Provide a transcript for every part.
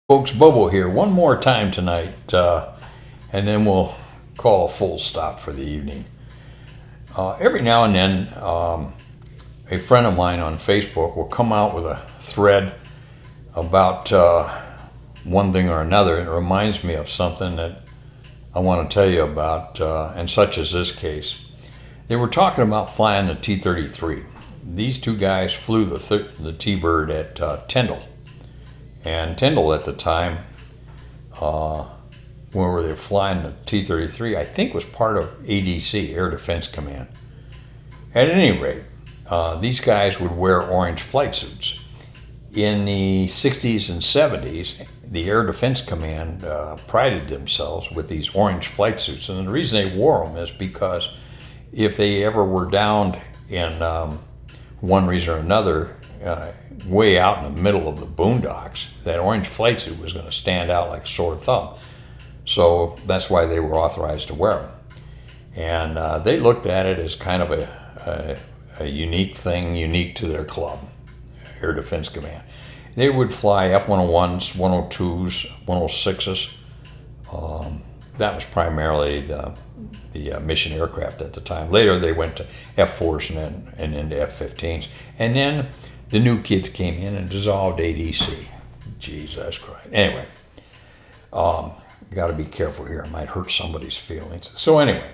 Folks, Bobo here one more time tonight, and then we'll call a full stop for the evening. Every now and then, a friend of mine on Facebook will come out with a thread about one thing or another. It reminds me of something that I want to tell you about, and such as this case. They were talking about flying the T-33. These two guys flew the T-Bird at Tyndall. And Tyndall at the time, when they were flying the T-33, I think was part of ADC, Air Defense Command. At any rate, these guys would wear orange flight suits. In the 60s and 70s, the Air Defense Command prided themselves with these orange flight suits. And the reason they wore them is because if they ever were downed in one reason or another, way out in the middle of the boondocks, that orange flight suit was going to stand out like a sore thumb. So that's why they were authorized to wear them. And they looked at it as kind of a unique thing, unique to their club, Air Defense Command. They would fly F-101s, 102s, 106s. That was primarily the mission aircraft at the time. Later they went to F-4s and into F-15s. And then the new kids came in and dissolved ADC. Jesus Christ. Anyway, got to be careful here. I might hurt somebody's feelings. So anyway,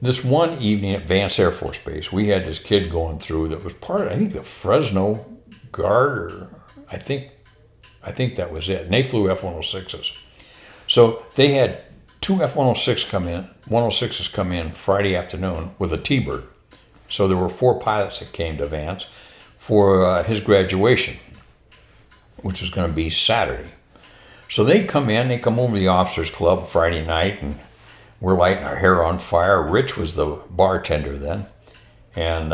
this one evening at Vance Air Force Base, we had this kid going through that was part of, I think, the Fresno Guard, or I think that was it. And they flew F-106s. So they had two F-106s come in Friday afternoon with a T-Bird. So there were 4 pilots that came to Vance for his graduation, which was going to be Saturday. So they come over to the officers club Friday night, and we're lighting our hair on fire. Rich was the bartender then, and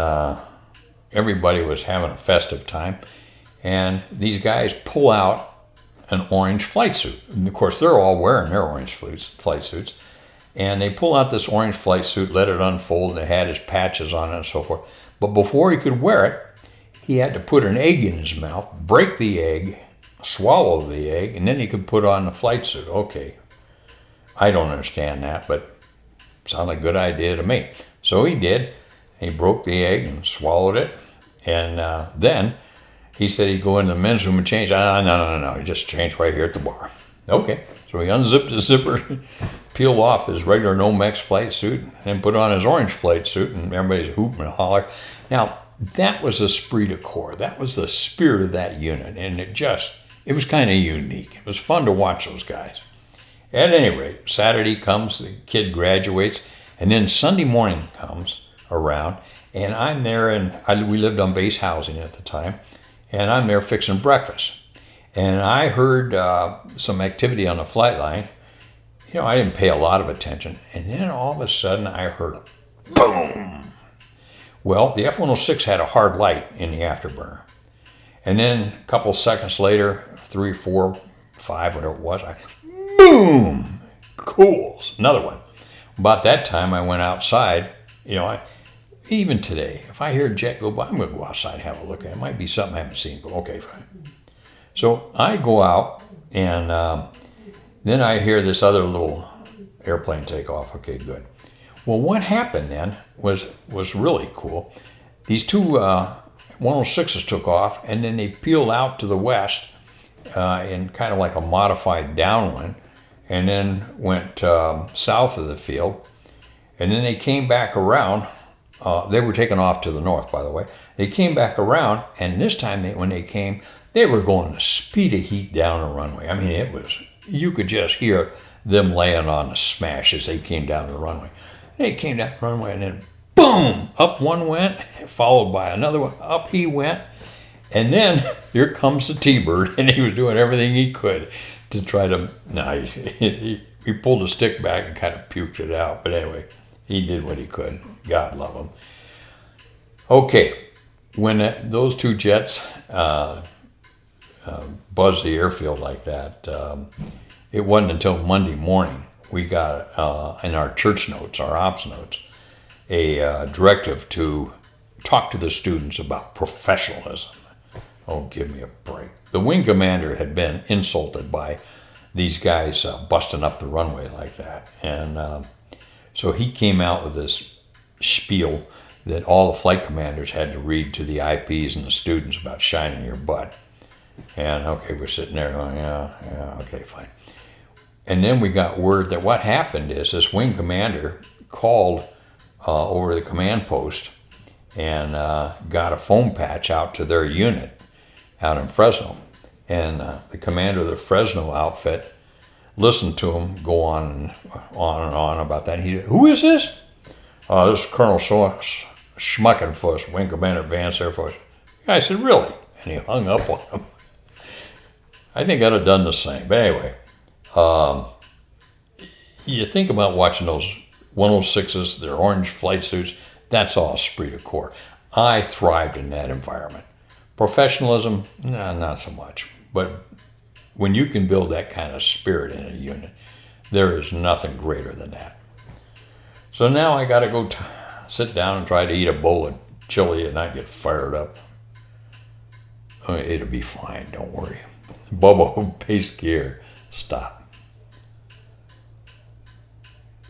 everybody was having a festive time. And these guys pull out an orange flight suit. And of course, they're all wearing their orange flight suits. And they pull out this orange flight suit, let it unfold, and it had his patches on it and so forth. But before he could wear it, he had to put an egg in his mouth, break the egg, swallow the egg, and then he could put on the flight suit. Okay, I don't understand that, but it sounded like a good idea to me. So he did. He broke the egg and swallowed it. And then he said he'd go into the men's room and change. No. He just changed right here at the bar. Okay. So he unzipped the zipper, peeled off his regular Nomex flight suit, and put on his orange flight suit, and everybody's hooping and holler. Now, that was Esprit de Corps. That was the spirit of that unit, and it was kind of unique. It was fun to watch those guys. At any rate, Saturday comes, the kid graduates, and then Sunday morning comes around, and I'm there, and we lived on base housing at the time, and I'm there fixing breakfast. And I heard some activity on the flight line. You know, I didn't pay a lot of attention. And then all of a sudden, I heard a boom. Well, the F-106 had a hard light in the afterburner. And then a couple seconds later, 3, 4, 5, whatever it was, boom! Cool. Another one. About that time, I went outside. You know, even today, if I hear a jet go by, I'm going to go outside and have a look at it. It might be something I haven't seen, but okay, fine. So I go out, and then I hear this other little airplane take off. Okay, good. Well, what happened then was really cool. These two 106s took off, and then they peeled out to the west in kind of like a modified downwind, and then went south of the field. And then they came back around. They were taken off to the north, by the way. They came back around, and this time when they came, they were going the speed of heat down the runway. I mean, you could just hear them laying on the smash as they came down the runway. They came down the runway, and then boom, up one went, followed by another one, up he went. And then here comes the T-Bird, and he was doing everything he could to try to, he pulled the stick back and kind of puked it out. But anyway, he did what he could. God love him. Okay, when those two jets buzzed the airfield like that, it wasn't until Monday morning we got in our church notes, our ops notes, a directive to talk to the students about professionalism. Oh, give me a break. the wing commander had been insulted by these guys busting up the runway like that. And so he came out with this spiel that all the flight commanders had to read to the IPs and the students about shining your butt. And okay, we're sitting there going, yeah, okay, fine. And then we got word that what happened is this wing commander called over the command post and got a foam patch out to their unit out in Fresno. And the commander of the Fresno outfit listened to him go on and on about that. And he said, "Who is this?" "This is Colonel Schmuckenfuss, Wing Commander Vance Air Force." The guy said, "Really?" And he hung up on him. I think I'd have done the same. But anyway, you think about watching those 106s, their orange flight suits, that's all Espirit de Corps. I thrived in that environment. Professionalism, nah, not so much. But when you can build that kind of spirit in a unit, there is nothing greater than that. So now I got to go sit down and try to eat a bowl of chili and not get fired up. It'll be fine, don't worry. Bobo, base gear, stop.